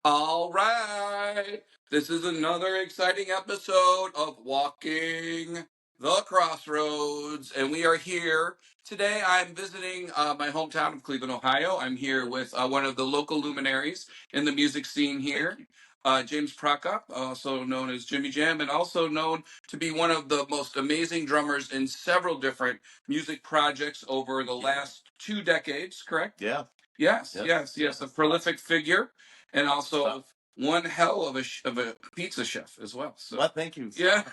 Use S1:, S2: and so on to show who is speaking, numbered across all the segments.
S1: All right. This is another exciting episode of Walking the Crossroads, and we are here. Today I'm visiting my hometown of Cleveland, Ohio. I'm here with one of the local luminaries in the music scene here, James Prokop, also known as JimmyJam, and also known to be one of the most amazing drummers in several different music projects over the last 2 decades, correct?
S2: Yeah.
S1: Yes. A prolific figure, and also one hell of a pizza chef as well. So,
S2: Well, thank you.
S1: yeah.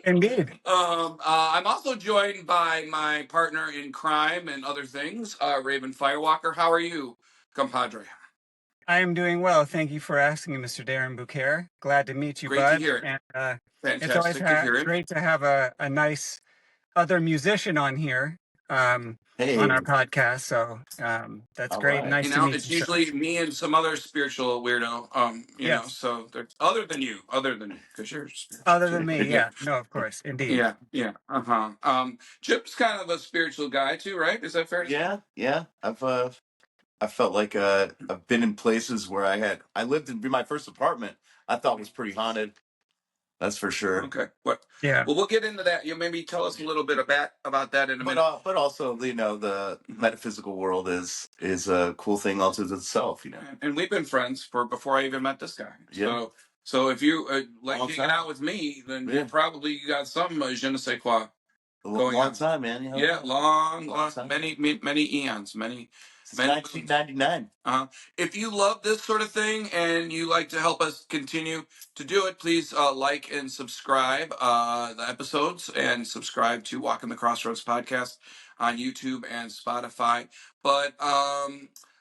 S3: Indeed.
S1: I'm also joined by my partner in crime and other things, Raven Firewalker. How are you, compadre?
S3: I am doing well. Thank you for asking, Mr. Darren Bucare. Glad to meet you,
S1: Great to
S3: bud.
S1: hear it.
S3: And it's always
S1: Fantastic to hear it.
S3: great to have a nice other musician on here on
S2: Hey.
S3: our podcast. So that's
S2: All
S3: great.
S2: right.
S3: Nice
S1: You
S3: to
S1: know,
S3: meet
S1: it's
S3: you.
S1: usually me and some other spiritual weirdo. You know,
S3: Yes.
S1: so other than you, because you're spiritual.
S3: Other than me,
S1: Yeah.
S3: yeah. No, of course. Indeed.
S1: Yeah. Chip's kind of a spiritual guy too, right? Is that fair to say?
S2: Yeah. I felt like I've been in places where I lived in my first apartment. I thought was pretty haunted. That's for sure.
S1: Okay. What?
S3: Yeah.
S1: Well, we'll get into that. You maybe tell us a little bit about that in a minute.
S2: But also, the metaphysical world is a cool thing also to itself.
S1: And we've been friends before I even met this guy.
S2: Yeah.
S1: So if you like
S2: Long
S1: hanging
S2: time.
S1: out with me, then
S2: Yeah.
S1: you got some je ne sais quoi.
S2: Long
S1: on.
S2: time, man.
S1: Yeah, long
S2: time.
S1: many eons, many.
S2: Since 1999.
S1: If you love this sort of thing and you like to help us continue to do it, please like and subscribe the episodes and subscribe to Walking the Crossroads podcast on YouTube and Spotify. But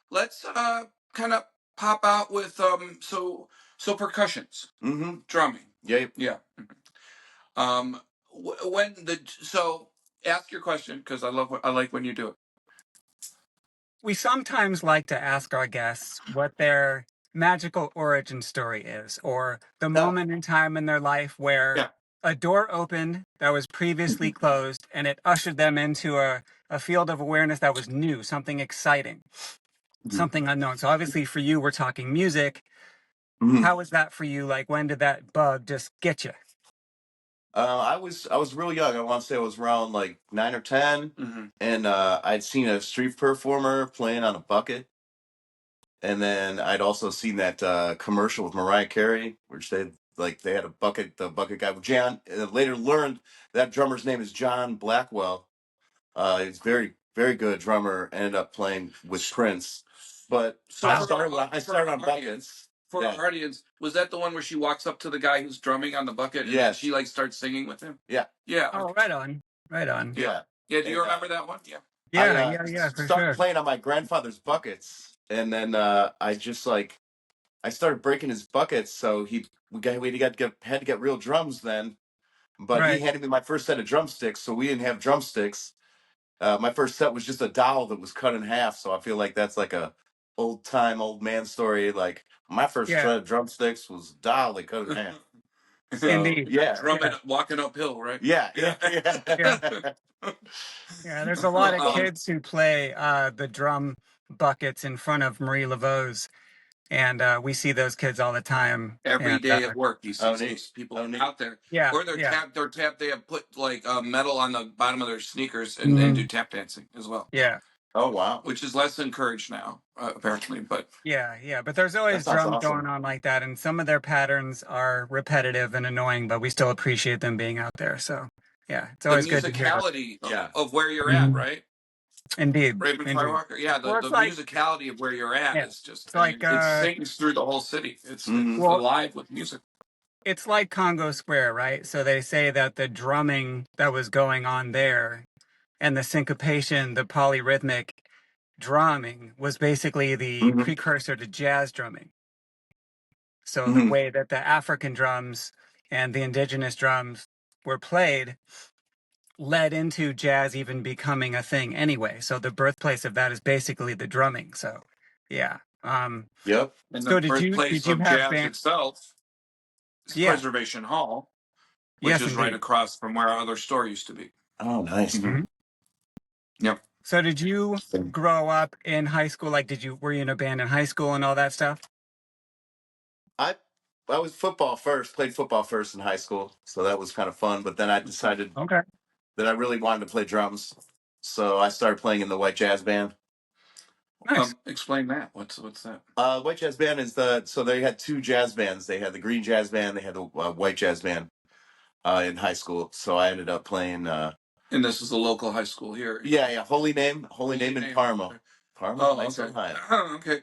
S1: let's kind of pop out with so percussions, drumming. Yeah. So ask your question because I like when you do it.
S3: We sometimes like to ask our guests what their magical origin story is, or the moment in time in their life where a door opened that was previously closed and it ushered them into a field of awareness that was new, something exciting, something unknown. So obviously for you, we're talking music. How was that for you? Like, when did that bug just get you?
S2: I was real young. I want to say I was around like 9 or 10, and I'd seen a street performer playing on a bucket, and then I'd also seen that commercial with Mariah Carey, which they had a bucket, the bucket guy with John. Later learned that drummer's name is John Blackwell. He's very very good drummer. Ended up playing with Prince, but I started on buckets.
S1: For our audience, was that the one where she walks up to the guy who's drumming on the bucket and then she starts singing with him?
S2: Yeah.
S3: Oh, right on.
S2: Yeah.
S1: Do you remember that one? Yeah.
S3: Yeah, for
S2: started
S3: sure.
S2: playing on my grandfather's buckets, and then I just I started breaking his buckets. So we had to get real drums then, but he handed me my first set of drumsticks. So we didn't have drumsticks. My first set was just a dowel that was cut in half. So I feel like that's like a old man story. Like my first set of drumsticks was a dowel they cut in half. So,
S3: Indeed.
S1: Drumming, walking uphill, right?
S2: Yeah.
S3: Yeah, there's a lot of kids who play the drum buckets in front of Marie Laveau's, and we see those kids all the time.
S1: Every day at work, you see these people out there.
S3: Yeah,
S1: or they're tap. They have put like metal on the bottom of their sneakers and do tap dancing as well.
S3: Yeah.
S2: Oh wow.
S1: Which is less encouraged now, apparently. But
S3: yeah. But there's always drums going on like that, and some of their patterns are repetitive and annoying, but we still appreciate them being out there. So yeah, it's always good to hear.
S1: The musicality of where you're at, right?
S3: Indeed.
S1: Raven Firewalker. Yeah, the musicality of where you're at is just it sings through the whole city. It's alive with music.
S3: It's like Congo Square, right? So they say that the drumming that was going on there and the syncopation, the polyrhythmic drumming was basically the precursor to jazz drumming. So the way that the African drums and the indigenous drums were played led into jazz even becoming a thing anyway. So the birthplace of that is basically the drumming. So yeah.
S2: Yep.
S1: And
S3: so
S1: the birthplace of jazz itself is Preservation Hall, which is right across from where our other store used to be.
S2: Oh, nice.
S1: Yep.
S3: So did you grow up in high school? Like, were you in a band in high school and all that stuff?
S2: I was football first, played football first in high school, so that was kind of fun. But then I decided that I really wanted to play drums, so I started playing in the White Jazz Band.
S3: Nice.
S1: Explain that. What's that?
S2: White Jazz Band is so they had two jazz bands. They had the Green Jazz Band, they had the White Jazz Band in high school. So I ended up playing.
S1: And this is a local high school here.
S2: Yeah. Holy Name in Parma.
S1: Okay.
S2: Parma,
S1: Oh,
S2: nice
S1: okay.
S2: Ohio.
S1: Okay.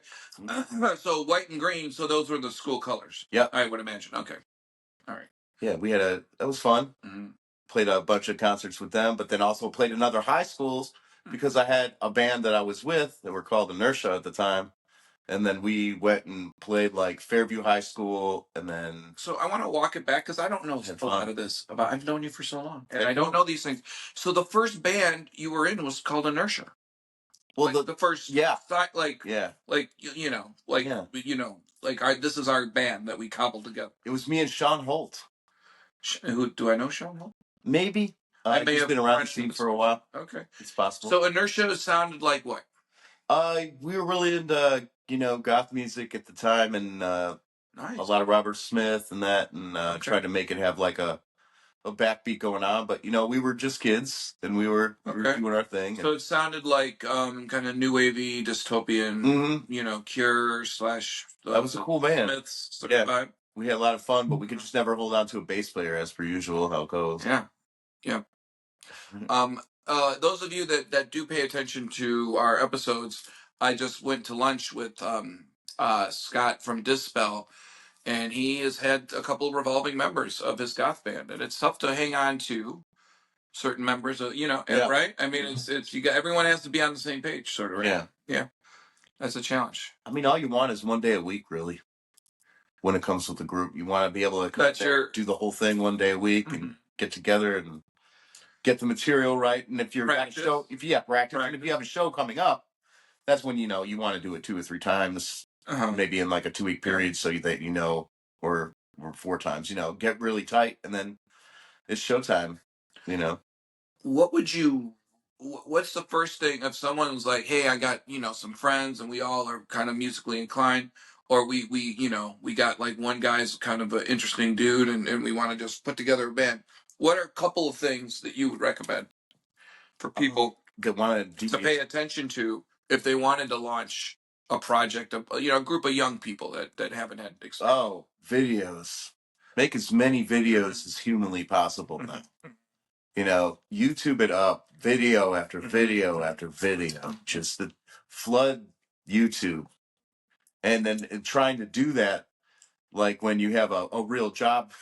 S1: So white and green. So those were the school colors.
S2: Yep.
S1: I would imagine. Okay. All right.
S2: Yeah, that was fun. Mm-hmm. Played a bunch of concerts with them, but then also played in other high schools because I had a band that I was with that were called Inertia at the time. And then we went and played like Fairview High School, and then.
S1: So I want to walk it back because I don't know a lot of this about. I've known you for so long, and I don't know these things. So the first band you were in was called Inertia. Well, like the first, like this is our band that we cobbled together.
S2: It was me and Sean Holt.
S1: Who do I know? Sean Holt?
S2: Maybe. I may have been around the scene for a while.
S1: Okay,
S2: it's possible.
S1: So Inertia sounded like what?
S2: We were really into goth music at the time, and nice. A lot of Robert Smith and that, and tried to make it have like a backbeat going on. But we were just kids, and we were doing our thing.
S1: So it sounded like kind of new wavy, dystopian, Cure /
S2: that was a cool band.
S1: Smiths sort of vibe.
S2: We had a lot of fun, but we could just never hold on to a bass player as per usual. How it goes.
S1: Yeah. Those of you that do pay attention to our episodes, I just went to lunch with Scott from Dispel, and he has had a couple of revolving members of his goth band, and it's tough to hang on to certain members of right. I mean, it's everyone has to be on the same page, sort of. Right? Yeah. That's a challenge.
S2: I mean, all you want is one day a week, really. When it comes with the group, you want to be able to do the whole thing one day a week and get together and get the material right. And if you're practice. If you have a show coming up, that's when you want to do it 2 or 3 times, maybe in like a 2-week period, so that or 4 times. Get really tight, and then it's showtime.
S1: What's the first thing if someone's like, hey, I got some friends and we all are kind of musically inclined, or we got like one guy's kind of an interesting dude and we want to just put together a band. What are a couple of things that you would recommend for people to pay attention to if they wanted to launch a project of a group of young people that haven't had experience?
S2: Videos. Make as many videos as humanly possible now. YouTube it up, video after video after video, just flood YouTube. And then trying to do that, like when you have a real job,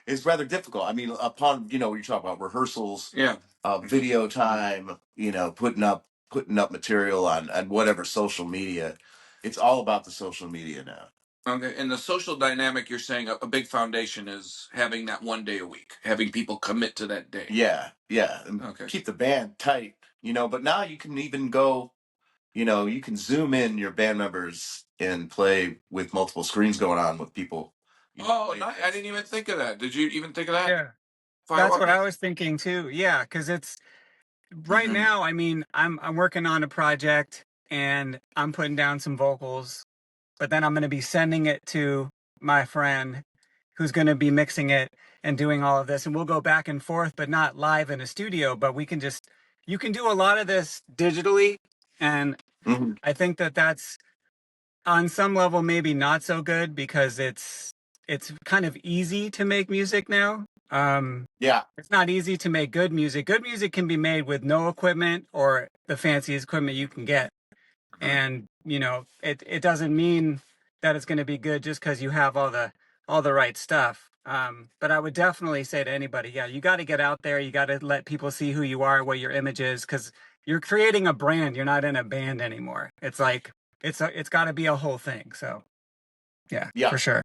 S2: is rather difficult. I mean, upon, you talk about rehearsals, video time, putting up material on whatever social media. It's all about the social media now.
S1: Okay, and the social dynamic, you're saying a big foundation is having that one day a week, having people commit to that day.
S2: Yeah. And keep the band tight, but now you can even go, you can zoom in your band members and play with multiple screens going on with people.
S1: I didn't even think of that. Did you even think of that?
S3: Yeah. That's what I was thinking too. Yeah, because it's right now, I mean, I'm working on a project and I'm putting down some vocals, but then I'm going to be sending it to my friend who's going to be mixing it and doing all of this. And we'll go back and forth, but not live in a studio, but you can do a lot of this digitally. And I think that's on some level, maybe not so good because it's kind of easy to make music now. It's not easy to make good music. Good music can be made with no equipment or the fanciest equipment you can get. And, it doesn't mean that it's going to be good just because you have all the right stuff. But I would definitely say to anybody, you got to get out there. You got to let people see who you are, what your image is, because you're creating a brand. You're not in a band anymore. It's like, it's got to be a whole thing. So yeah, for sure.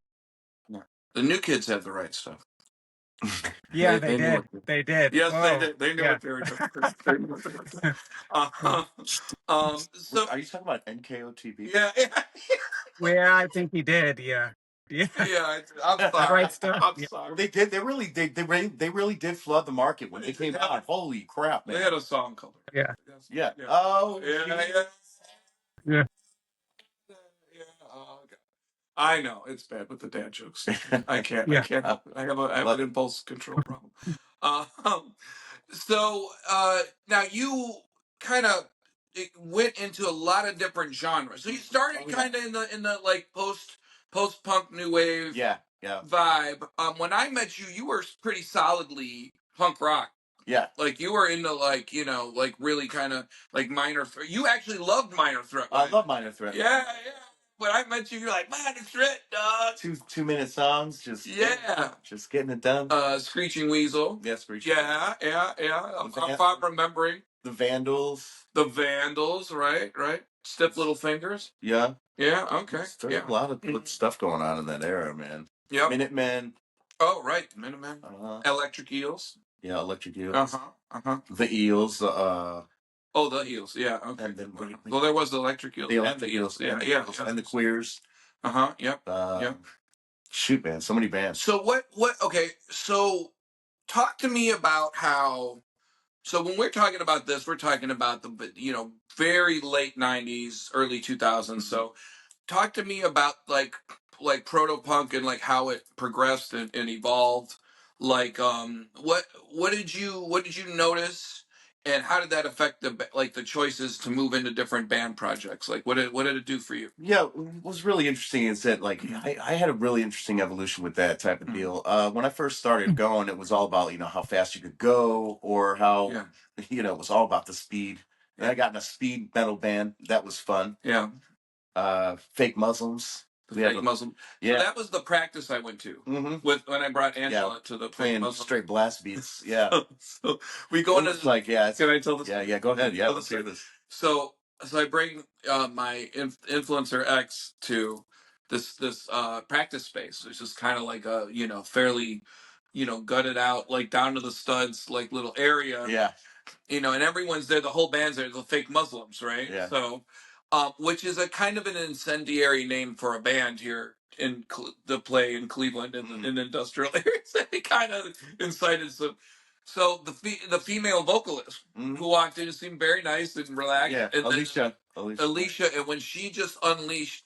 S1: The new kids have the right stuff.
S3: Yeah, they did. They did.
S1: Yes, they did. They knew what they were doing. So,
S2: are you talking about NKOTB?
S1: Yeah.
S3: Well, I think he did. Yeah.
S1: I'm sorry.
S3: Right stuff.
S1: I'm sorry.
S2: They did. They really did flood the market when they came out. Holy crap, man!
S1: They had a song called.
S3: Yeah.
S2: Oh.
S3: Yeah.
S1: Oh, God. I know it's bad with the dad jokes. I can't.
S3: Yeah.
S1: I can't help it. I have an impulse control problem. So now you kind of went into a lot of different genres. So you started kind of in the like post punk new wave vibe. When I met you, you were pretty solidly punk rock.
S2: Yeah.
S1: Like you were into like, you know, like really kind of like minor threat. You actually loved Minor Threat.
S2: I love Minor Threat.
S1: Yeah. When I met you, you're like, Minor Threat, dog.
S2: 2-minute songs, just getting it done.
S1: Screeching Weasel.
S2: Yeah, Screeching.
S1: Yeah. If I'm remembering.
S2: The Vandals.
S1: Right. Stiff Little Fingers.
S2: Yeah.
S1: Yeah, okay.
S2: There's a lot of good stuff going on in that era, man.
S1: Yep.
S2: Minutemen.
S1: Oh, right. Minutemen. Electric Eels.
S2: Yeah, Electric Eels. The Eels.
S1: The Eels. Yeah, okay.
S2: And then,
S1: well, there was the Electric Eels.
S2: The Electric Eels.
S1: Yeah.
S2: And the Queers.
S1: Yep.
S2: Shoot, man, so many bands.
S1: So okay, so talk to me about how, so when we're talking about this, we're talking about the, you know, very late 90s, early 2000s. So talk to me about like proto-punk and like how it progressed and evolved. Like, what did you notice, and how did that affect the choices to move into different band projects? Like, what did it do for you?
S2: Yeah, what was really interesting is that like I had a really interesting evolution with that type of deal. When I first started going, it was all about, you know, how fast you could go, or how you know, it was all about the speed. And I got in a speed metal band. That was fun.
S1: Yeah.
S2: Fake Muslims.
S1: Muslim. Yeah. So that was the practice I went to with when I brought Angela to the
S2: playing straight blast beats. Yeah.
S1: So we go into
S2: like can I
S1: tell this?
S2: Yeah, go ahead. Yeah, let's hear this.
S1: So I bring my influencer X to this practice space, which is kind of like a, you know, fairly, you know, gutted out, like down to the studs, like little area.
S2: Yeah.
S1: You know, and everyone's there. The whole band's there. The Fake Muslims, right?
S2: Yeah.
S1: So, which is a kind of an incendiary name for a band here in the play in Cleveland in industrial areas. They kind of incited some. So the female vocalist who walked in seemed very nice and relaxed.
S2: Yeah,
S1: and
S2: Alicia,
S1: and when she just unleashed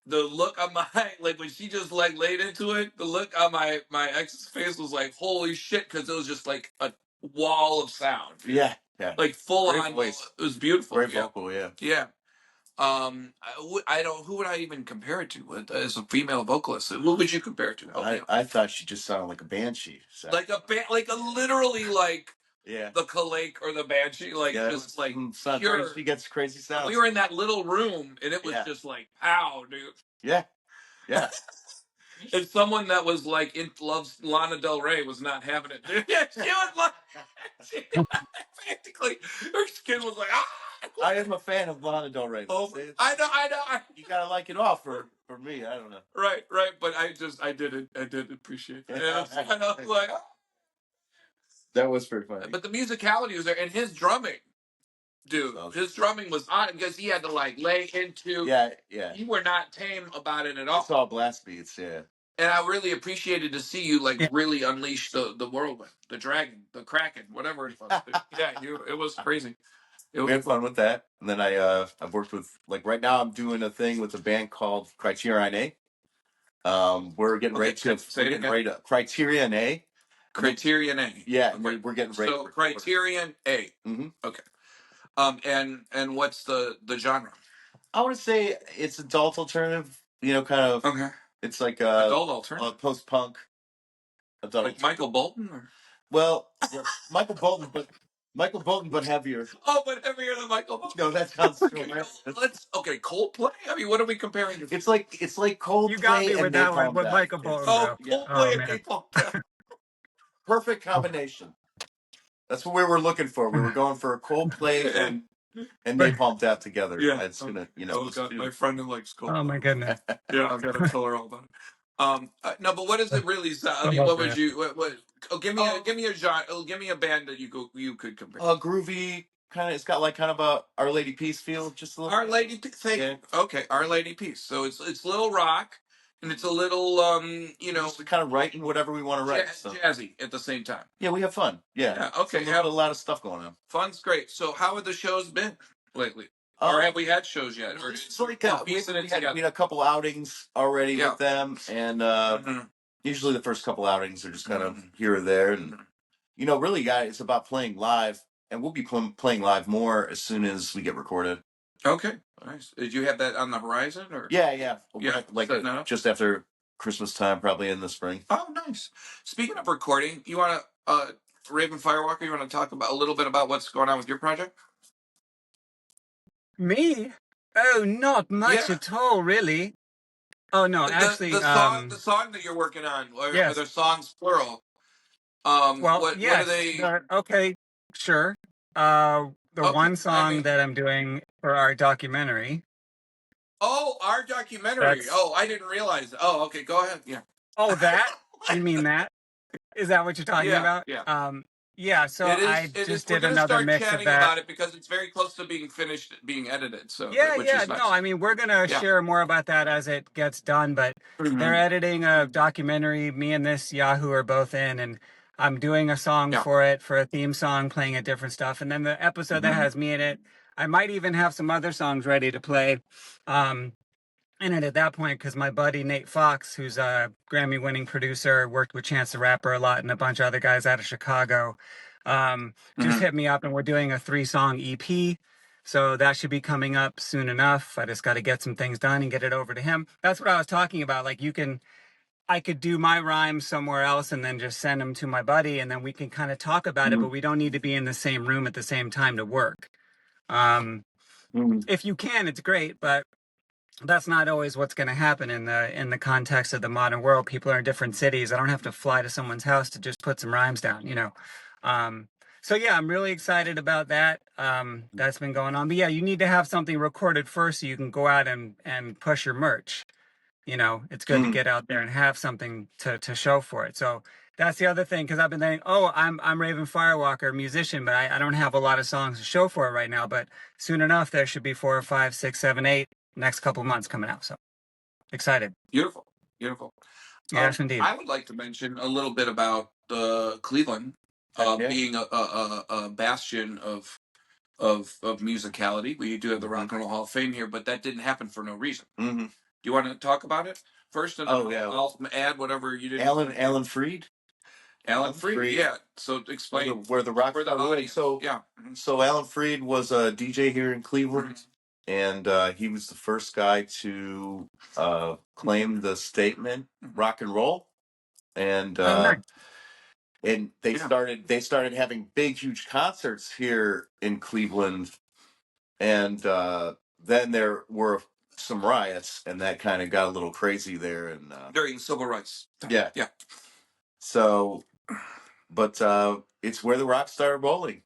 S1: the look on my, like when she just like laid into it, the look on my ex's face was like, holy shit, because it was just like a wall of sound.
S2: Yeah.
S1: Like full
S2: Great
S1: on
S2: voice.
S1: It was beautiful.
S2: Very vocal, yeah.
S1: Yeah. I don't. Who would I even compare it to as a female vocalist? Who would you compare it to?
S2: I thought she just sounded like a banshee.
S1: Like a literally like the Kalake or the Banshee, like just like pure.
S2: She gets crazy sounds.
S1: We were in that little room and it was just like, pow, dude.
S2: Yeah.
S1: And someone that was like loves Lana Del Rey was not having it. Yeah, she was like, practically, her skin was like, ah.
S2: I am a fan of Lana Del Rey.
S1: I know.
S2: You gotta like it all for me. I don't know.
S1: Right. But I did appreciate that. Yeah, I was like, ah.
S2: That was pretty funny.
S1: But the musicality was there, and his drumming. Dude, his drumming was on because he had to like lay into. Yeah. You were not tame about it at all.
S2: It's all blast beats, yeah.
S1: And I really appreciated to see you like really unleash the whirlwind, the dragon, the kraken, whatever it was. It was crazy.
S2: We had fun with that, and then I've worked with, like, right now I'm doing a thing with a band called Criterion A. We're getting ready to Criterion A.
S1: Criterion A.
S2: Yeah, we're getting ready.
S1: So Criterion A. Okay. And what's the genre?
S2: I would say it's adult alternative. You know, kind of.
S1: Okay.
S2: It's like
S1: adult alternative,
S2: post-punk. Adult.
S1: Like Michael Bolton, or?
S2: Well, Michael Bolton, but heavier.
S1: Oh, but heavier than Michael Bolton.
S2: No, that sounds
S1: okay. Coldplay. I mean, what are we comparing to?
S2: It's like Coldplay.
S3: You got me with that one with Michael Bolton.
S1: Coldplay and Napalm.
S2: Perfect combination. That's what we were looking for. We were going for a Coldplay and Napalm Death together.
S1: Yeah,
S2: it's gonna, you know.
S1: Oh God, my friend who likes Coldplay.
S3: Oh my goodness.
S1: Yeah, I've got to tell her all about it. No, but what does it really sound? I mean, what would you? What? Oh, give me a genre. Give me a band that you could compare.
S2: Groovy. Kind of. It's got like kind of a Our Lady Peace feel. Just a little.
S1: Our Lady Peace. Okay, Our Lady Peace. So it's little rock. And it's a little, you know,
S2: just kind of writing whatever we want to write,
S1: jazzy at the same time.
S2: Yeah, we have fun. Yeah.
S1: Okay.
S2: We have a lot of stuff going on.
S1: Fun's great. So how have the shows been lately? Or have we had shows yet? Or
S2: It's like we had a couple outings already with them, and usually the first couple outings are just kind of here or there, and really, guys, it's about playing live, and we'll be playing live more as soon as we get recorded.
S1: Okay, nice. Did you have that on the horizon, or?
S2: Yeah. Like
S1: Setting up?
S2: just after Christmas time, probably in the spring.
S1: Oh, nice. Speaking of recording, you want to, Raven Firewalker, you want to talk about a little bit about what's going on with your project?
S3: Me? Oh, not much
S1: Yeah.
S3: at all, really. Oh no, actually,
S1: The song that you're working on, or
S3: yes.
S1: the songs plural.
S3: Well,
S1: What
S3: yes.
S1: are they?
S3: Okay, sure. The one song that I'm doing for our documentary.
S1: Oh, our documentary. Oh, I didn't realize. Oh, okay. Go ahead. Yeah.
S3: Oh, that? You mean that? Is that what you're talking about?
S1: Yeah.
S3: Yeah. So
S1: It is.
S3: I
S1: It
S3: just
S1: is. We're
S3: did
S1: going to
S3: another
S1: start
S3: mix of
S1: chatting
S3: that.
S1: about it because it's very close to being finished, being edited. So,
S3: Yeah,
S1: which is nice.
S3: No, I mean, we're gonna share more about that as it gets done. But they're editing a documentary. Me and this Yahoo are both in, and I'm doing a song for it, for a theme song, playing at different stuff. And then the episode that has me in it, I might even have some other songs ready to play. In it at that point, because my buddy Nate Fox, who's a Grammy-winning producer, worked with Chance the Rapper a lot and a bunch of other guys out of Chicago, just hit me up, and we're doing a 3-song EP. So that should be coming up soon enough. I just got to get some things done and get it over to him. That's what I was talking about. Like I could do my rhymes somewhere else and then just send them to my buddy, and then we can kind of talk about it, but we don't need to be in the same room at the same time to work. If you can, it's great, but that's not always what's going to happen in the context of the modern world. People are in different cities. I don't have to fly to someone's house to just put some rhymes down, So yeah, I'm really excited about that. That's been going on. But yeah, you need to have something recorded first so you can go out and push your merch. It's good to get out there and have something to show for it. So that's the other thing, because I've been thinking, I'm Raven Firewalker, musician, but I don't have a lot of songs to show for it right now. But soon enough, there should be 4 or 5, 6, 7, 8 next couple months coming out. So excited.
S1: Beautiful.
S3: Yes, indeed.
S1: I would like to mention a little bit about Cleveland being a bastion of musicality. We do have the Rock and Roll Hall of Fame here, but that didn't happen for no reason. Do you want to talk about it first? And I'll add whatever you didn't.
S2: Alan Freed.
S1: Alan Freed, yeah. So explain
S2: where the rock star rolling. So Alan Freed was a DJ here in Cleveland, and he was the first guy to claim the statement rock and roll, and and they started having big, huge concerts here in Cleveland, and then there were some riots, and that kind of got a little crazy there, and
S1: during civil rights.
S2: Yeah. So, but it's where the rock started rolling.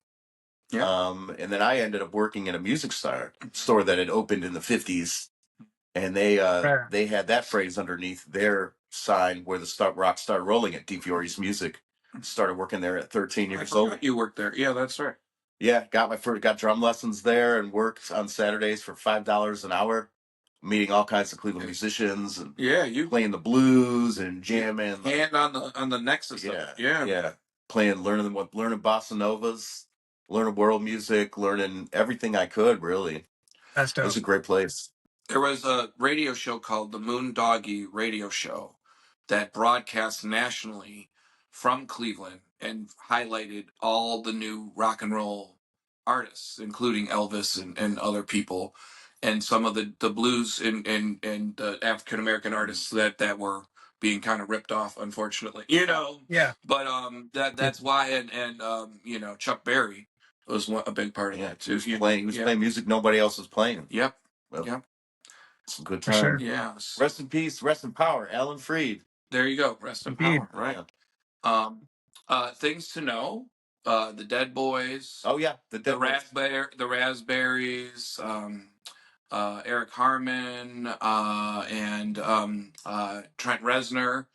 S2: Yeah. And then I ended up working in a music store that had opened in the 50s, and they had that phrase underneath their sign where the rock started rolling at DeFiore's Music. Started working there at 13 years old.
S1: You worked there. Yeah, that's right.
S2: Yeah, got drum lessons there and worked on Saturdays for $5 an hour, meeting all kinds of Cleveland musicians, and you playing the blues and jamming,
S1: hand on the nexus.
S2: Yeah, learning bossa novas, learning world music, learning everything I could. Really,
S3: that's dope.
S2: It was a great place.
S1: There was a radio show called the Moondoggie Radio Show that broadcast nationally from Cleveland and highlighted all the new rock and roll artists, including Elvis and other people, and some of the blues and the African American artists that were being kind of ripped off, unfortunately.
S3: Yeah.
S1: But that's why, and Chuck Berry was a big part of that too.
S2: He was playing music nobody else was playing.
S1: Yep.
S2: It's a good time.
S3: Sure.
S1: Yes.
S2: Rest in peace, rest in power, Alan Freed.
S1: There you go. Rest in power. Right. Things to know. The Dead Boys.
S2: Oh yeah,
S1: the Raspberries. Eric Harmon and Trent Reznor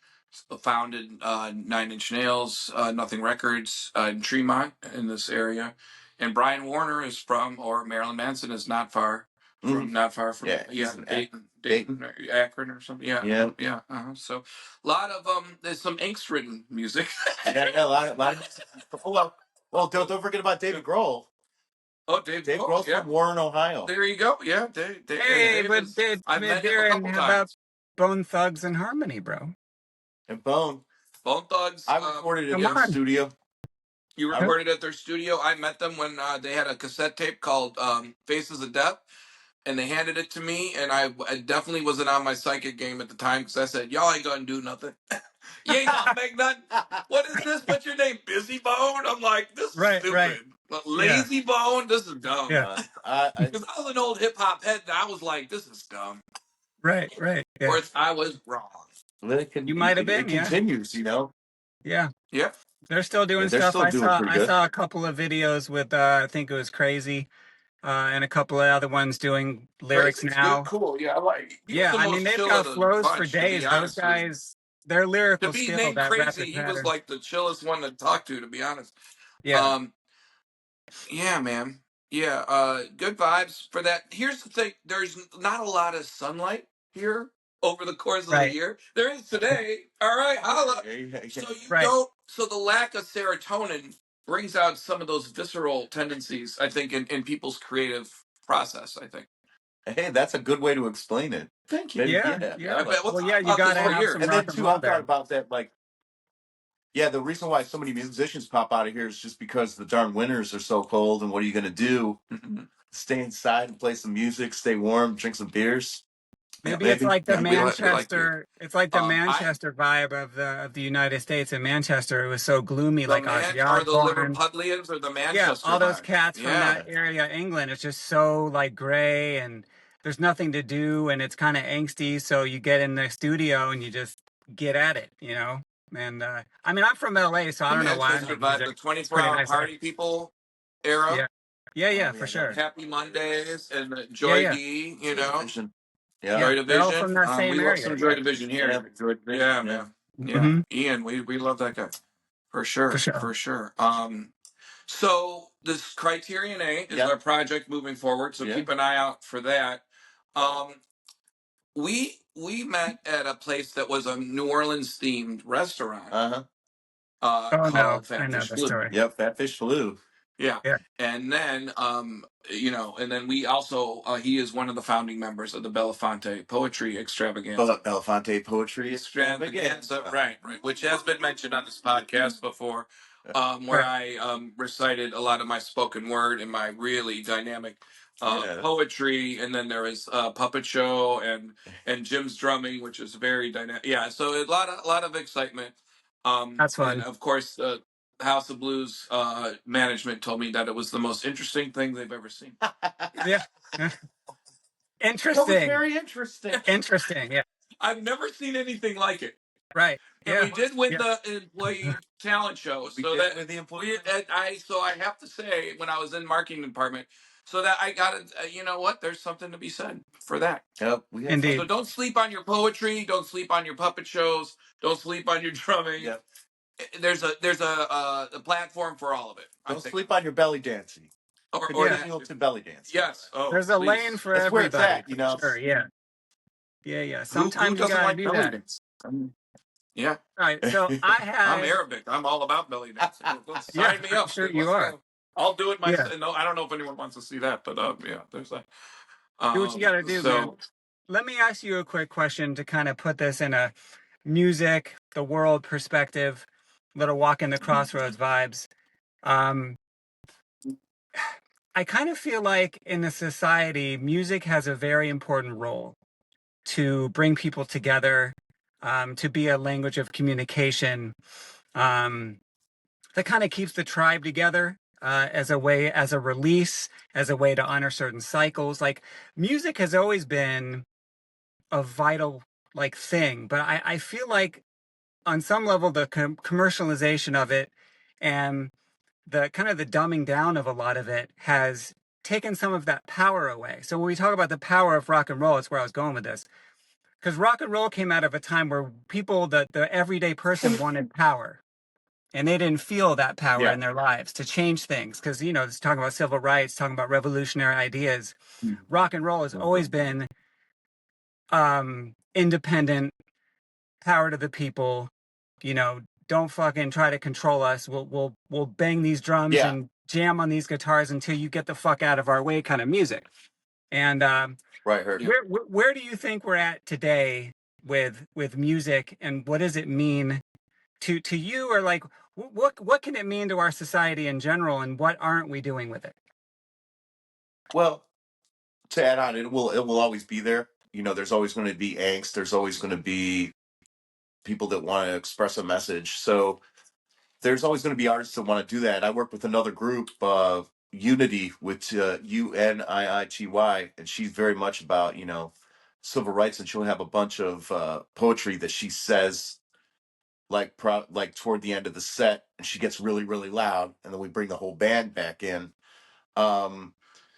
S1: founded Nine Inch Nails, Nothing Records in Tremont in this area, and Brian Warner is from, or Marilyn Manson is not far from Dayton, Akron or something. Yeah. So a lot of there's some angst-ridden music.
S2: A lot of well, don't forget about David Grohl.
S1: Oh, Dave
S2: Dave
S1: Grohl,
S2: Grohl's
S1: yeah.
S2: from Warren, Ohio.
S1: There you go. Yeah, Dave.
S3: Hey,
S1: Dave
S3: but
S1: is. I've met him a
S3: Darren,
S1: couple
S3: how about
S1: times.
S3: Bone Thugs and Harmony, bro?
S2: And Bone.
S1: Bone Thugs.
S2: I recorded at
S3: Come
S2: their
S3: on.
S2: studio.
S1: You recorded at their studio. I met them when they had a cassette tape called Faces of Death, and they handed it to me, and I definitely wasn't on my psychic game at the time because I said, y'all ain't gonna do nothing. You ain't gonna make nothing. What is this? What's your name? Busy Bone? I'm like, this is
S3: Right.
S1: stupid.
S3: Yeah.
S1: Lazy Bone? This is dumb.
S3: Yeah.
S1: Because I was an old hip hop head, and I was like, this is dumb.
S3: Right.
S1: Of
S3: Yeah.
S1: course, I was wrong.
S3: You might have been,
S2: it continues, you know.
S3: Yeah.
S1: Yeah.
S3: They're still doing
S2: They're
S3: stuff.
S2: still doing pretty good.
S3: I saw a couple of videos with I think it was Crazy, and a couple of other ones doing lyrics
S1: Crazy's good,
S3: now.
S1: cool. Yeah, I like. He was
S3: Yeah,
S1: the
S3: I mean
S1: most
S3: they've
S1: chill of
S3: got
S1: the
S3: flows for
S1: bunch, to be
S3: days. Those
S1: honest with you.
S3: guys, their
S1: To
S3: lyrical
S1: be
S3: skill,
S1: named
S3: that
S1: Crazy,
S3: rapid
S1: he was
S3: pattern.
S1: like the chillest one to talk to be honest.
S3: Yeah.
S1: Yeah, man. Yeah, good vibes for that. Here's the thing: there's not a lot of sunlight here over the course of the
S3: Right.
S1: year. There is today. All right, holla. So you
S3: Right.
S1: don't. So the lack of serotonin brings out some of those visceral tendencies. I think in people's creative process. I think.
S2: Hey, that's a good way to explain it.
S1: Thank you.
S3: Yeah.
S1: I bet we'll
S3: Well,
S1: talk
S3: yeah, you
S1: about
S3: got
S1: this
S3: to
S1: for
S3: have
S1: years.
S3: some
S2: And
S3: rock
S2: then
S3: and
S2: too,
S3: roll
S2: I thought
S3: there.
S2: about that. Like, yeah, the reason why so many musicians pop out of here is just because the darn winters are so cold. And what are you going to do? Stay inside and play some music, stay warm, drink some beers.
S3: Maybe it's
S2: Maybe.
S3: like the
S1: Yeah, we like beer.
S3: Manchester. It's like the
S1: I
S3: Manchester vibe of the United States. In Manchester, it was so gloomy, like Ozzy
S1: or the
S3: Osbourne.
S1: Liverpudlians or the
S3: Yeah,
S1: Manchester
S3: all those
S1: vibe.
S3: cats from
S1: Yeah.
S3: that area, England. It's just so like gray, and there's nothing to do, and it's kind of angsty. So you get in the studio and you just get at it, you know. And I mean, I'm from LA, so I
S1: The
S3: don't know why I
S1: Manchester
S3: make
S1: vibe,
S3: music.
S1: the
S3: It's pretty
S1: 24-hour
S3: nice there.
S1: party people era.
S3: Yeah, yeah,
S2: Oh,
S3: for
S2: yeah,
S3: sure.
S1: Happy Mondays and Joy
S3: Yeah.
S1: D,
S2: Division. Yeah.
S3: Yeah.
S1: Joy
S3: They're all
S1: Division.
S3: from that same
S1: We love
S3: area.
S1: some Joy
S3: Yeah.
S1: Division here.
S2: Yeah, Joy Division,
S1: Yeah,
S2: yeah.
S1: man. Yeah.
S3: Hmm.
S1: Ian, we love that guy. For
S3: For
S1: sure.
S3: sure.
S1: For sure. So this Criterion A is
S2: Yeah.
S1: our project moving forward. So
S2: Yeah.
S1: keep an eye out for that. We met at a place that was a New Orleans themed restaurant
S2: Uh-huh.
S3: Oh no,
S1: called
S3: I
S1: Fat
S3: know
S1: Fish
S3: the
S1: Blue.
S3: story.
S2: Yep, Fat Fish Flew.
S1: Yeah.
S3: Yeah.
S1: And then and then we also he is one of the founding members of the Belafonte Poetry Extravaganza.
S2: Belafonte Poetry
S1: Extravaganza, right, which has been mentioned on this podcast before, where
S3: Right.
S1: I recited a lot of my spoken word and my really dynamic
S2: Yeah.
S1: poetry, and then there is puppet show and Jim's drumming, which is very dynamic. Yeah, so a lot of excitement.
S3: That's
S1: And
S3: fun.
S1: of course, the House of Blues management told me that it was the most interesting thing they've ever seen.
S3: Yeah.
S2: That was
S3: Interesting.
S2: very interesting.
S3: Interesting. Yeah.
S1: I've never seen anything like it.
S3: Right.
S1: And
S3: Yeah.
S1: we did win
S3: Yeah.
S1: the employee talent show.
S2: We
S1: So
S2: did
S1: that
S2: win the employee
S1: we, and I have to say, when I was in marketing department, so that I got it. You know what? There's something to be said for that.
S2: Yep, we had
S3: Indeed.
S1: So don't sleep on your poetry. Don't sleep on your puppet shows. Don't sleep on your drumming.
S2: Yep.
S1: There's a platform for all of it.
S2: Don't sleep on your belly dancing.
S1: Or that.
S2: To belly dancing.
S1: Yes. Oh,
S3: There's a
S1: please.
S3: lane for
S2: That's where it's
S3: everybody.
S2: at, you
S3: For
S2: know.
S3: sure. Yeah. Yeah.
S1: Who
S3: Sometimes you
S1: doesn't
S3: gotta
S1: like
S3: do
S1: belly
S3: that.
S1: dance? Yeah.
S3: All right. So I
S1: I'm
S3: had.
S1: Arabic. I'm all about belly dancing.
S3: Yeah,
S1: Sign me
S3: I'm
S1: up.
S3: sure
S1: Dude.
S3: you
S1: Let's
S3: are.
S1: go. I'll do it myself.
S3: Yeah.
S1: No, I don't know if anyone wants to see that, but yeah, there's that.
S3: Do what you gotta do, man. Let me ask you a quick question to kind of put this in a music, the world perspective, little walk in the crossroads vibes. I kind of feel like in the society, music has a very important role to bring people together, to be a language of communication, that kind of keeps the tribe together, as a way, as a release, as a way to honor certain cycles. Like music has always been a vital like thing, but I feel like on some level the commercialization of it and the kind of the dumbing down of a lot of it has taken some of that power away. So when we talk about the power of rock and roll, it's where I was going with this. Because rock and roll came out of a time where people, the everyday person wanted power. And they didn't feel that power in their lives to change things. Because, you know, it's talking about civil rights, talking about revolutionary ideas. Rock and roll has always been independent, power to the people, you know, don't fucking try to control us. We'll bang these drums and jam on these guitars until you get the fuck out of our way kind of music. And
S2: Right, heard.
S3: where do you think we're at today with music, and what does it mean to you, or like what can it mean to our society in general, and what aren't we doing with it?
S2: Well, to add on, it will always be there. You know, there's always going to be angst. There's always going to be people that want to express a message. So there's always going to be artists that want to do that. I work with another group, Unity, with UNIITY, and she's very much about, you know, civil rights, and she'll have a bunch of poetry that she says like toward the end of the set, and she gets really, really loud, and then we bring the whole band back in.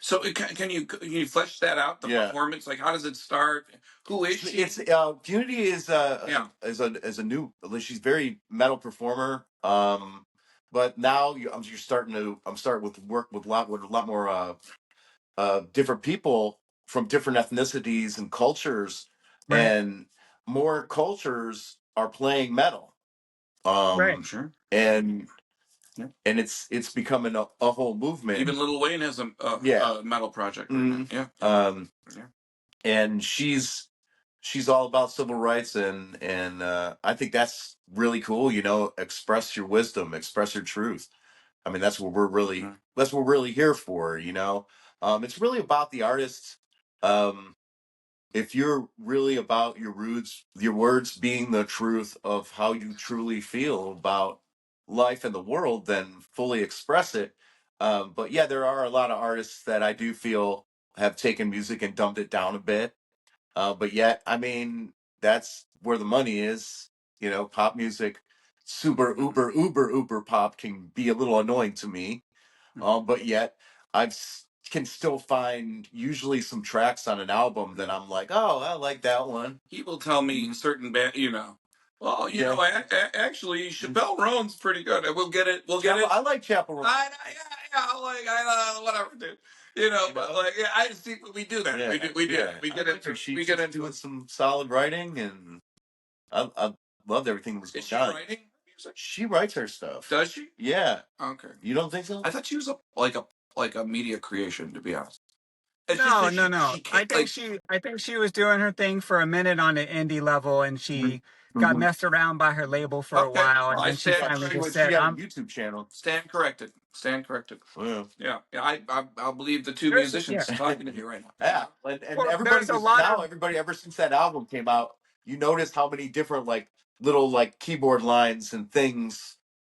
S1: So can you flesh that out? The performance, like how does it start? Who is she?
S2: It's Unity is a new. She's very metal performer. But now I'm starting with work with a lot more different people from different ethnicities and cultures,
S3: Right.
S2: and more cultures are playing metal.
S3: Right.
S1: Sure.
S2: And it's becoming a whole movement.
S1: Even Lil Wayne has a metal project.
S2: Mm-hmm.
S1: Yeah.
S2: And she's all about civil rights, and I think that's really cool. You know, express your wisdom, express your truth. I mean, that's what we're really here for. You know, it's really about the artists. If you're really about your roots, your words being the truth of how you truly feel about life and the world, then fully express it. But yeah, there are a lot of artists that I do feel have taken music and dumbed it down a bit. But yet, I mean, that's where the money is. You know, pop music, super uber pop can be a little annoying to me. But yet, can still find usually some tracks on an album that I'm like, oh, I like that one.
S1: He will tell me certain band, you know. Well, you know, actually, Chappelle Roan's pretty good. We'll get it.
S2: I like Chappelle Roan.
S1: Whatever, dude. You know, but like, I see we do that.
S2: Yeah,
S1: we do. We get into. We get into
S2: doing some solid writing, and I loved everything that was going on.
S1: Is she writing music?
S2: She writes her stuff.
S1: Does she?
S2: Yeah.
S1: Okay.
S2: You don't think so?
S1: I thought she was like a media creation, to be honest.
S3: No. I think she was doing her thing for a minute on an indie level, and she got messed around by her label for a while, and then she finally just said,
S2: "I'm YouTube channel."
S1: Stand corrected.
S2: Well,
S1: yeah. I believe the two musicians talking to you right now.
S2: Yeah, and everybody ever since that album came out, you notice how many different little keyboard lines and things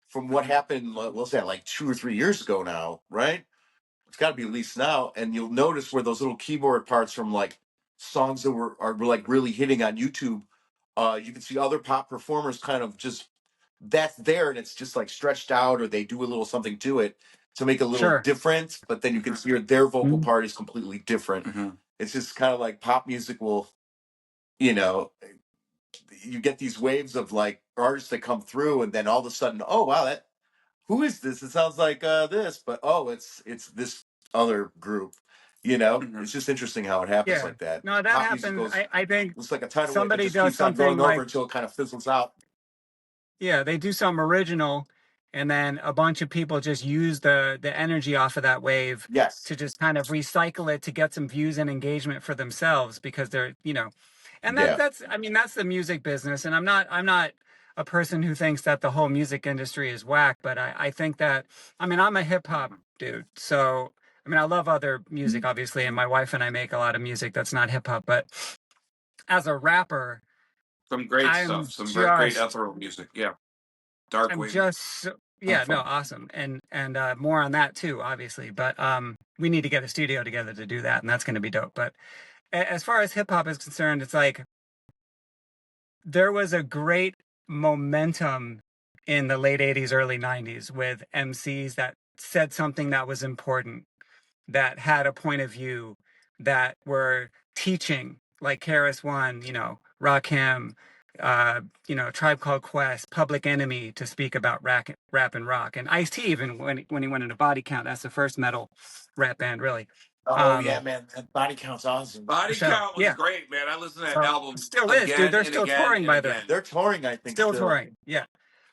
S2: from what happened. What's that, like 2 or 3 years ago now, right? It's got to be at least now, and you'll notice where those little keyboard parts from songs that are really hitting on YouTube. You can see other pop performers kind of just that's there, and it's just stretched out, or they do a little something to it to make it a little different. But then you can hear their vocal part is completely different. Mm-hmm. It's just kind of like pop music will, you get these waves of artists that come through, and then all of a sudden, oh wow, who is this? It sounds like this, but it's this other group. It's just interesting how it happens like that.
S3: No, that
S2: pop
S3: happens. I think
S2: it's like a tidal
S3: somebody
S2: wave that just
S3: does
S2: keeps on going
S3: something
S2: over until it kind of fizzles out.
S3: Yeah, they do something original, and then a bunch of people just use the energy off of that wave to just kind of recycle it to get some views and engagement for themselves, because they're and that's the music business. And I'm not a person who thinks that the whole music industry is whack, but I think that I'm a hip hop dude, so I love other music obviously, and my wife and I make a lot of music that's not hip hop, but as a rapper,
S1: some great stuff, some very great ethereal music. Yeah. Dark wave.
S3: Awesome. And more on that too, obviously. But we need to get a studio together to do that, and that's going to be dope. But as far as hip hop is concerned, it's like there was a great momentum in the late 80s, early 90s with MCs that said something that was important, that had a point of view, that were teaching, like KRS-One, Rakim, Tribe Called Quest, Public Enemy, to speak about rap and rock, and Ice-T even when he went into Body Count. That's the first metal rap band, really.
S2: Oh yeah, man, that Body Count's awesome.
S1: Body Count was great, man. I listened to that album.
S3: Still is, dude. They're still touring by then.
S2: They're touring, I think.
S3: Still touring, yeah.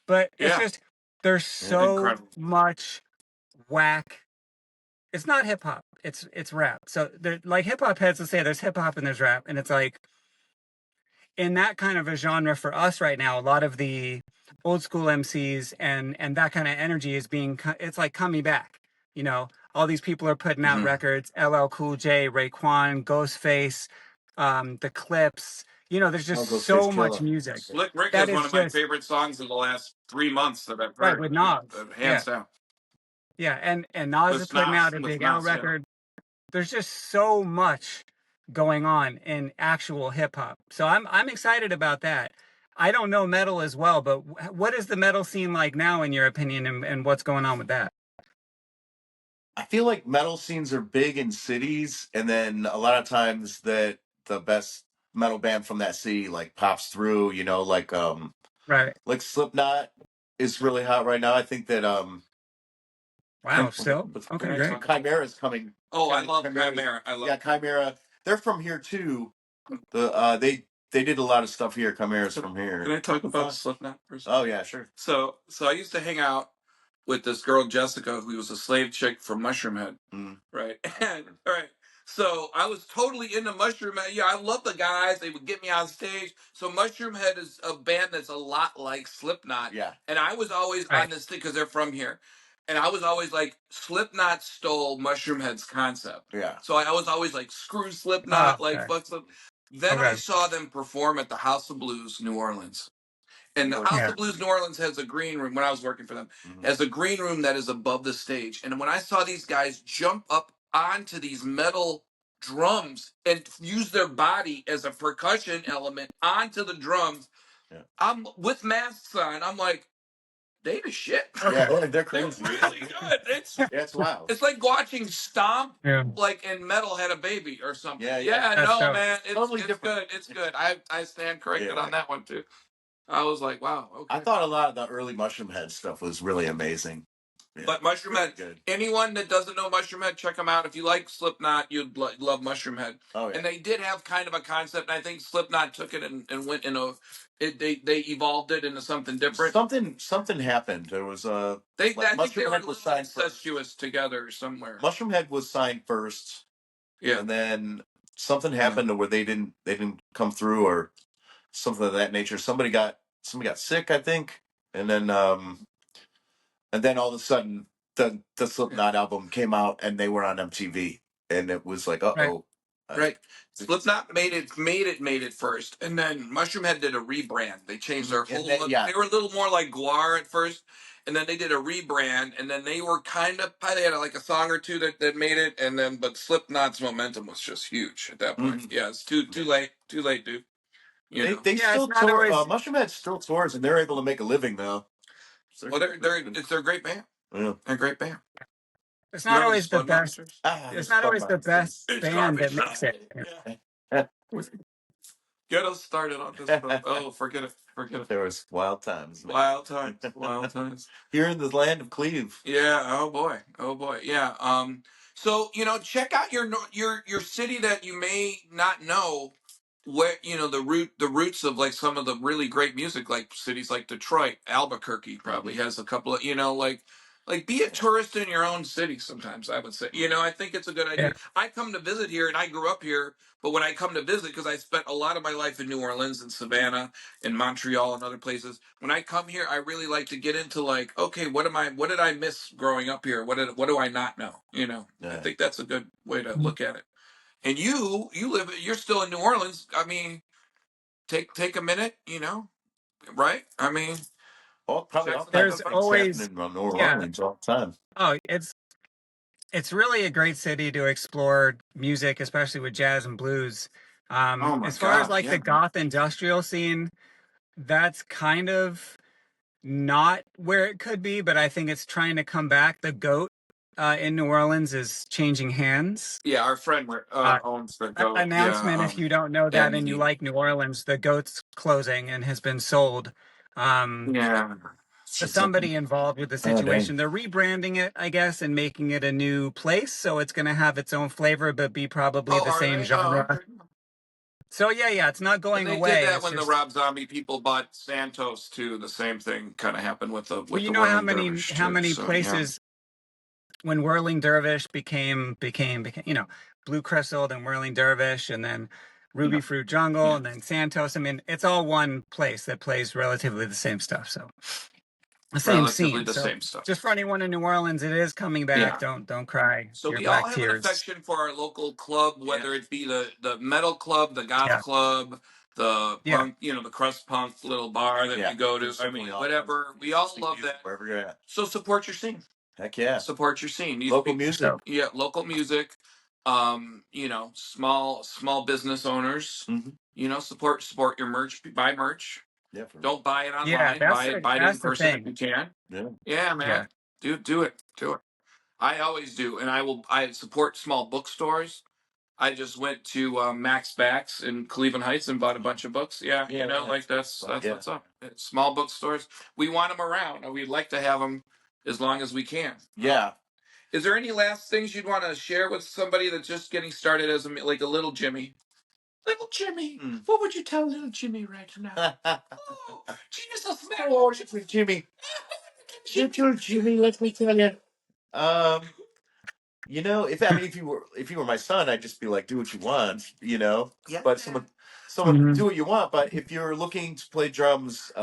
S3: But it's just there's so much whack. It's not hip hop. It's rap. So like hip hop heads will say there's hip hop and there's rap, and it's like in that kind of a genre for us right now, a lot of the old school MCs and that kind of energy is it's like coming back. You know, all these people are putting out records. LL Cool J, Raekwon, Ghostface, the Clips. You know, there's just so much music.
S1: Slick Rick
S3: that
S1: is one
S3: is
S1: of my
S3: just
S1: favorite songs in the last 3 months that I've
S3: right
S1: heard.
S3: with Nas.
S1: Hands down.
S3: Yeah, and Nas is putting out a Big Al record. There's just so much going on in actual hip hop. So I'm excited about that. I don't know metal as well, but what is the metal scene like now, in your opinion, and what's going on with that?
S2: I feel like metal scenes are big in cities, and then a lot of times that the best metal band from that city like pops through. You know,
S3: Right.
S2: like Slipknot is really hot right now. I think that
S3: Wow. Still okay. Great.
S2: Chimera is coming.
S1: Oh, I love Chimera.
S2: Chimera. They're from here too. They did a lot of stuff here. Chimera's from here.
S1: Can I talk about Slipknot for a second?
S2: Oh yeah, sure.
S1: So I used to hang out with this girl Jessica, who was a slave chick from Mushroomhead, right? And right. So I was totally into Mushroomhead. Yeah, I love the guys. They would get me on stage. So Mushroomhead is a band that's a lot like Slipknot.
S2: Yeah.
S1: And I was always on this thing because they're from here. And I was always like, Slipknot stole Mushroomhead's concept.
S2: Yeah.
S1: So I was always like, screw Slipknot, like fuck Slipknot. Then I saw them perform at the House of Blues, New Orleans. And the House of Blues New Orleans has a green room when I was working for them, has a green room that is above the stage. And when I saw these guys jump up onto these metal drums and use their body as a percussion element onto the drums, I'm with masks on. I'm like, they the shit.
S2: Yeah, they're crazy.
S1: They're really good.
S2: It's wild.
S1: It's like watching Stomp, like in Metal had a baby or something.
S2: Yeah.
S1: No, man, it's
S2: totally
S1: good. It's good. I stand corrected on that one too. I was like, wow. Okay.
S2: I thought a lot of the early Mushroomhead stuff was really amazing. Yeah.
S1: But Mushroomhead, anyone that doesn't know Mushroomhead, check them out. If you like Slipknot, you'd love Mushroomhead. Oh, yeah. And they did have kind of a concept. And I think Slipknot took it and went in they evolved it into something different.
S2: Something happened. There was a
S1: I think they were a little incestuous together somewhere.
S2: Mushroomhead was signed first. Yeah. And then something happened to where they didn't come through or something of that nature. Somebody got sick, I think, and then all of a sudden the Slipknot album came out and they were on MTV, and it was like,
S1: right. Slipknot made it first, and then Mushroomhead did a rebrand. They changed their whole look. They were a little more like Guar at first, and then they did a rebrand, and then they were they had like a song or two that made it, and then but Slipknot's momentum was just huge at that point. Yeah, it's too late, dude.
S2: They still tour. Mushroomhead still tours, and they're able to make a living now.
S1: Well, they're a great band. Yeah, they're a great band.
S3: It's not always the best. It's not always the best band that makes it.
S1: Get us started on this. Oh, forget it.
S2: There was wild times.
S1: Wild times.
S2: Here in the land of Cleve.
S1: Yeah. Oh boy. Yeah. So check out your city that you may not know, where the roots of like some of the really great music, like cities like Detroit, Albuquerque probably has a couple of like be a tourist in your own city sometimes, I would say. I think it's a good idea. I come to visit here and I grew up here, but when I come to visit, because I spent a lot of my life in New Orleans and Savannah and Montreal and other places, when I come here, I really like to get into like, okay, what did I miss growing up here? What do I not know? I think that's a good way to look at it. And you're still in New Orleans. I mean, take a minute, right? I mean,
S2: probably
S3: there's always
S2: in New Orleans all the time.
S3: Oh, it's really a great city to explore music, especially with jazz and blues. As far as the goth industrial scene, that's kind of not where it could be, but I think it's trying to come back. The Goat in New Orleans is changing hands.
S1: Yeah, our friend owns the Goat.
S3: Announcement, if you don't know that and you like New Orleans, the Goat's closing and has been sold. To somebody involved with the situation. They're rebranding it, I guess, and making it a new place, so it's going to have its own flavor, but be probably the same genre. So yeah, it's not going away.
S1: They did that when the Rob Zombie people bought Santos too. The same thing kind of happened with the.
S3: Well, how many places? when Whirling Dervish became Blue Crystal, then Whirling Dervish, and then Ruby Fruit Jungle, and then Santos. I mean, it's all one place that plays relatively the same stuff. So the same scene.
S1: Same stuff.
S3: Just for anyone in New Orleans, it is coming back. Don't cry.
S1: So
S3: your
S1: we
S3: black
S1: all have
S3: tears.
S1: an affection for our local club, whether it be the metal club, the goth club, the punk, the crust punk little bar that you go to. I mean, whatever. We all love that.
S2: Wherever you're at.
S1: So support your scene.
S2: Heck yeah.
S1: Support your scene.
S2: Local music.
S1: Yeah, local music. Small business owners.
S2: Mm-hmm.
S1: Support your merch. Buy merch.
S2: Yeah.
S1: Don't buy it online. Buy it in person if you can. Yeah, man. Do it. I always do, and I support small bookstores. I just went to Max Backs in Cleveland Heights and bought a bunch of books. That's what's up. Small bookstores. We want them around, and we'd like to have them as long as we can.
S2: Yeah.
S1: Is there any last things you'd want to share with somebody that's just getting started as a little Jimmy? Little Jimmy, what would you tell little Jimmy right now? Oh, Jesus, man.
S2: Oh, Jimmy. Little Jimmy, let me tell you. If you were my son, I'd just be like, do what you want, Yeah. But someone do what you want. But if you're looking to play drums, you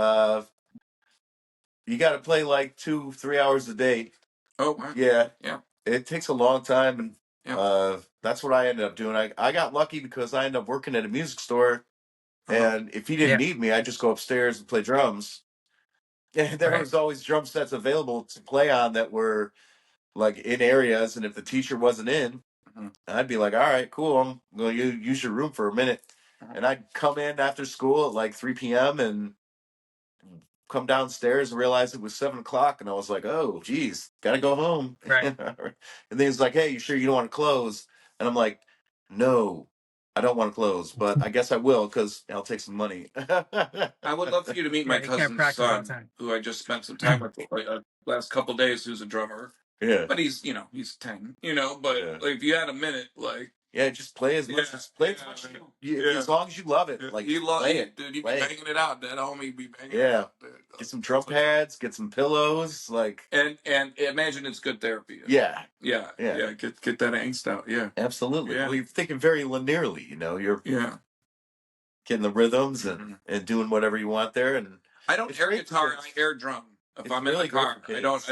S2: got to play like 2-3 hours a day.
S1: Oh, wow.
S2: Yeah.
S1: Yeah.
S2: It takes a long time, and that's what I ended up doing. I got lucky because I ended up working at a music store, and if he didn't need me, I'd just go upstairs and play drums. And there was always drum sets available to play on that were like in areas, and if the teacher wasn't in, I'd be like, all right, cool, I'm going to use your room for a minute. And I'd come in after school at like 3 p.m. and come downstairs and realize it was 7 o'clock, and I was like, oh geez, gotta go home.
S3: Right.
S2: And then he's like, hey, you sure you don't want to close? And I'm like, no, I don't want to close, but I guess I will because I'll take some money.
S1: I would love for you to meet my cousin's son, who I just spent some time with last couple of days, who's a drummer.
S2: Yeah.
S1: But he's 10, but if you had a minute,
S2: just play as much as as long as you love it. Like you love it, dude. You be banging it out. That homie be banging it out. Dude. Get some drum pads, get some pillows,
S1: and imagine it's good therapy.
S2: Yeah.
S1: Get that angst out. Yeah,
S2: absolutely. Well, you're thinking very linearly. You're getting the rhythms and doing whatever you want there. And
S1: I don't air guitar. I air drum. If I'm in the car, I don't.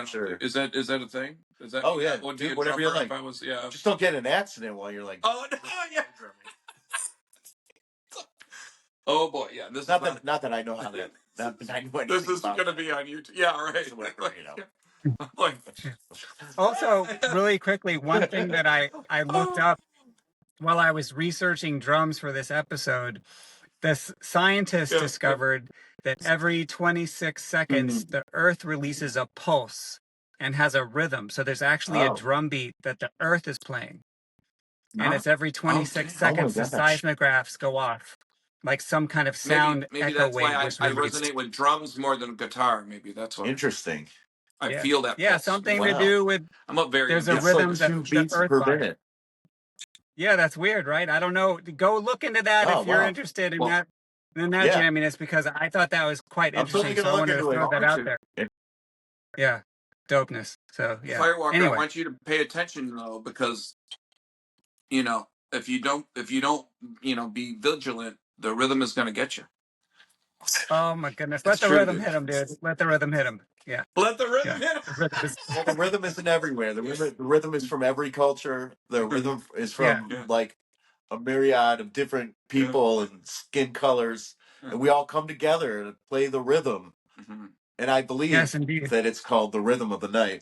S2: Sure.
S1: Is that a thing? Is that?
S2: Oh yeah. Do whatever you like.
S1: If I was,
S2: just don't get in an accident while you're like.
S1: Oh no! Yeah. Oh boy, yeah. This
S2: not that I know how to. Not that I know
S1: this is going to be on YouTube. Yeah, right.
S3: Also, really quickly, one thing that I looked up while I was researching drums for this episode, this scientist discovered that every 26 seconds, the Earth releases a pulse and has a rhythm. So there's actually a drum beat that the Earth is playing. And it's every 26 seconds the seismographs go off. Like some kind of sound
S1: maybe
S3: echo
S1: that's
S3: wave.
S1: Why I resonate with drums more than guitar. Maybe that's why.
S2: Interesting.
S1: I feel that.
S3: Yeah, something to do with.
S1: I'm a very.
S3: There's a rhythm that
S2: 2 beats per minute.
S3: Yeah, that's weird, right? I don't know. Go look into that if you're interested in that jamminess, because I thought that was quite interesting. So I wanted to throw that out there. Yeah, dopeness. So yeah.
S1: Firewalker, anyway. I want you to pay attention though, because if you don't, be vigilant, the rhythm is going to get you.
S3: Oh my goodness! Let the rhythm hit him, dude. Let the rhythm hit him. Yeah.
S1: Let the rhythm hit him.
S2: Well, the rhythm isn't everywhere. The rhythm is from every culture. The rhythm is from like a myriad of different people and skin colors, and we all come together to play the rhythm. And I believe that it's called the rhythm of the night.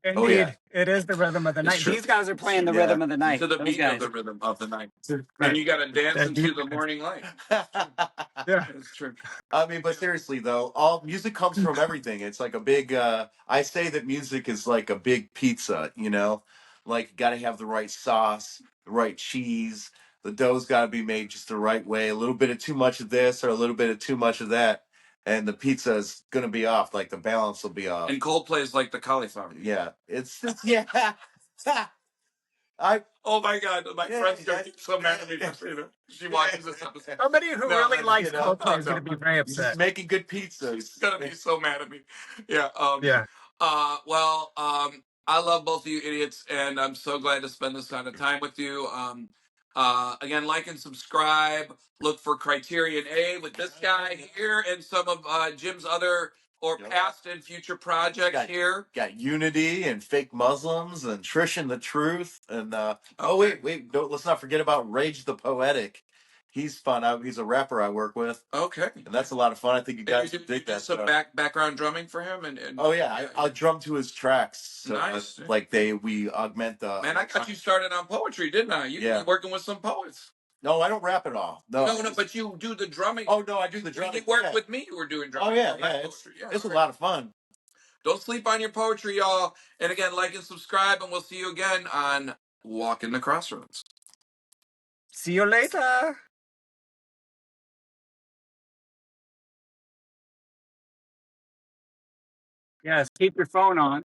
S3: Indeed, it is the rhythm of the night. These guys are playing the rhythm of the night.
S1: To the beat of the rhythm of the night. And you got to dance into the morning light.
S3: Yeah,
S1: it's true.
S2: I mean, but seriously though, all music comes from everything. It's like a big. I say that music is like a big pizza. Like you got to have the right sauce, the right cheese. The dough's got to be made just the right way. A little bit of too much of this or a little bit of too much of that. And the pizza is going to be off. Like the balance will be off.
S1: And Coldplay is like the cauliflower.
S2: Yeah. It's.
S1: Oh my God, my friend's going to be so mad at me. She watches this episode.
S3: Somebody who really likes Coldplay is going to be very upset.
S2: Just making good pizzas.
S1: She's going to be so mad at me. Yeah. I love both of you idiots, and I'm so glad to spend this kind of time with you. Again, like and subscribe. Look for Criterion A with this guy here and some of Jim's other or past and future projects here.
S2: Got Unity and Fake Muslims and Trish and the Truth. And wait, let's not forget about Rage the Poetic. He's fun. He's a rapper I work with.
S1: Okay.
S2: And that's a lot of fun. I think you guys
S1: would
S2: dig that
S1: some
S2: stuff.
S1: background drumming for him and
S2: oh yeah, I drum to his tracks. So
S1: nice.
S2: we augment the.
S1: Man, I got you started on poetry, didn't I? You working with some poets.
S2: No, I don't rap at all. No,
S1: but you do the drumming.
S2: Oh no, I do the drumming.
S1: You work with me. We're doing drumming.
S2: Oh yeah. It's a lot of fun.
S1: Don't sleep on your poetry, y'all. And again, like and subscribe, and we'll see you again on Walking the Crossroads.
S3: See you later. Yes, keep your phone on.